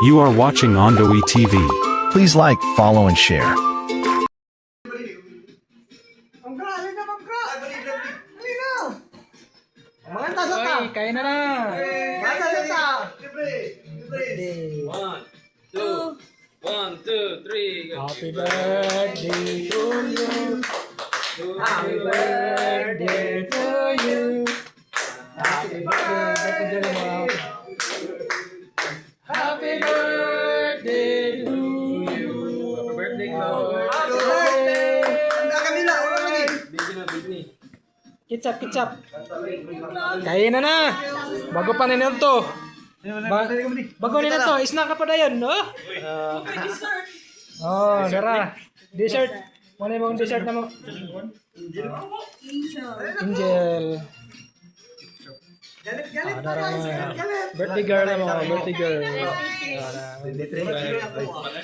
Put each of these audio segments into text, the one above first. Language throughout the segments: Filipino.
You are watching Ondoe TV. Please like, follow, and share. Oy, kain na na. One, two, three. Go. Happy birthday to you. Happy birthday to you. Happy birthday mo. Happy birthday to you. Happy birthday, Glo. Happy birthday. Big na, big ni. Kitsap, kitsap. Kain na na. Bago pa ninyo to. Bago ninyo to. Isna ka pa na yun, no? Oh, Dara. Dessert. Ano yung dessert na mo? Angel. Ah, Dara. Birthday girl na mo. Birthday girl.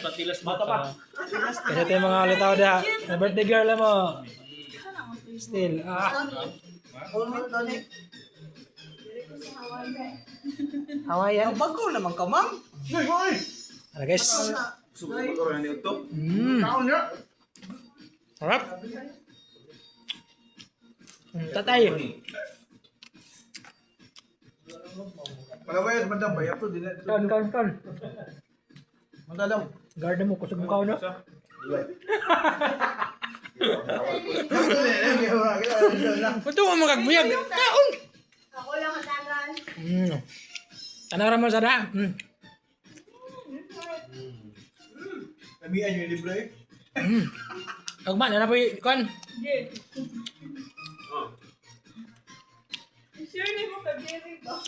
Patilas mata pa. Kasi ito yung mga alitaw da. Birthday girl na mo. Still. Hawaiian. Bago naman ka, ma'am. Ano guys? Sarap. Tatay. Pagaway, madam, bayap to. Kan. Madalam. Garda mo, kusog mo ka, no? Ito mo magagmuyag. Kaon! Ako lang matagal. Tanara mo sa da. Namihan yung libre. Agman, ano po yung kan? Sure ni mo ka-dairy ba?